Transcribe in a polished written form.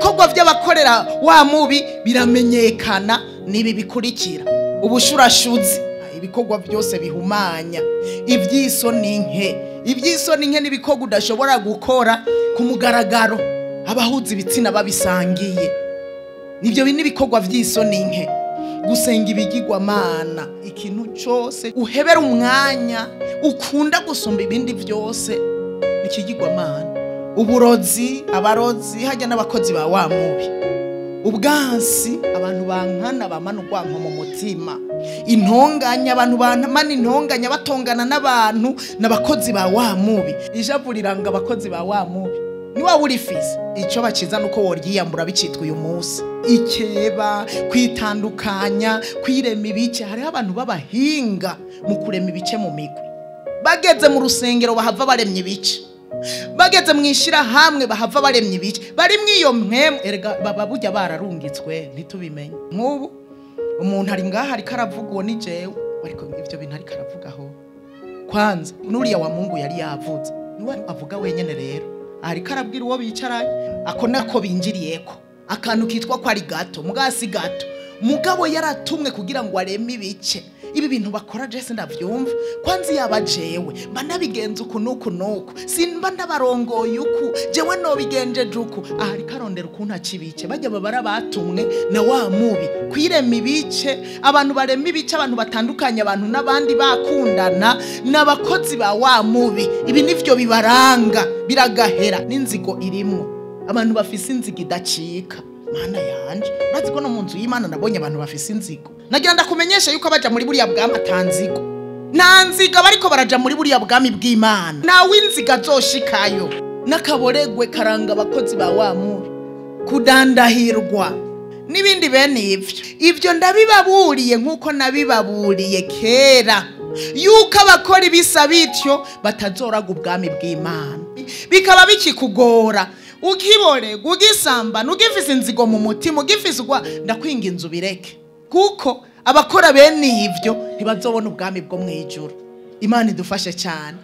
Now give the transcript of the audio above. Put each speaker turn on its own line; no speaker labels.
ibikorwa by'abakorera wa mubi biramenyekana nibi bikurikira: ubushurashuzi, ibikorwa byose bihumanya, iby'isoni nke. Iby'isoni nke n'ibikorwa udashobora gukora ku mugaragaro, abahuza ibitsina babisangiye. Nibyo bini bikorwa by'isoni nke. Gusenga ibigirwamana, ikintu cyose uhebera umwanya ukunda gusumba ibindi byose nikigirwamana. Uburozi, abarozi, hajya n'abakozi ba wa mubi. Ubwansi, abantu bankana bamana urwanko mu mutima. Intonganya, abantu bantamana intonganya batongana n'abantu n'abakozi ba wa mubi. Ijambo riranga abakozi ba wa mubi. Ni wa urifise ico baciza nuko woryiyambura bicitwa uyu munsi. Ikeba, kwitandukanya, kwirema ibice. Hariho abantu babahinga mu kurema ibice mu migwi. Bageze mu rusengero bahava baremye ibice. Bageze mwishira hamwe bahava baremye ibice. Bari mwiyo mpemu erega baba burya bararungitswe ntitubimenye. Nk'ubu umuntu ari ngaha ari karavuga uwo ni jewe, ariko ivyo bintu ari karavugaho kwanza nuriya wa Mungu yari yavuze niwe avuga wenyene. Rero ari karabwira uwo bicaranye ako nako binjiriyeko akantu kitwa ko ari gato mugasi gato mugabo yaratumwe kugira ngo areme ibice. Ibi bintu bakora Jesse ndavyumva kwanzi yabajewe mba nabigenza uku nuku nuku simba ndabarongoye uku jewe no bigenjeje uku ari karondera ukuntu akibice bajya babara batumwe na wa mubi kwirema ibice. Abantu barema ibice, abantu batandukanye, abantu nabandi bakundana n'abakozi ba wa mubi. Ibi nivyo bibaranga biragahera n'inzigo irimo. Abantu bafise inzigo idacika. Mana yanje urazi ko no munzu y'Imana nabonye abantu bafise inzigo. Nagira ndakumenyesha yuko abaja muri buriya bwami atanzigo. Nta nziga bariko baraja muri buriya bwami bw'Imana. Nawe inziga zoshikayo. Nakaboregwe karanga abakozi ba wa mubi. Kudandahirwa n'ibindi bene ivyo. Ivyo ndabibaburiye nkuko nabibaburiye kera yuko abakora ibisa bityo batazoraga ubwami bw'Imana. Bikaba bikikugora ukiborega, ugisambana, ugifise inzigo mu mutima, ugifise ugwa, ndakwinginze ubireke kuko abakora bene ivyo ntibazobona ubwami bwo mwijuru. Imana idufashe cyane.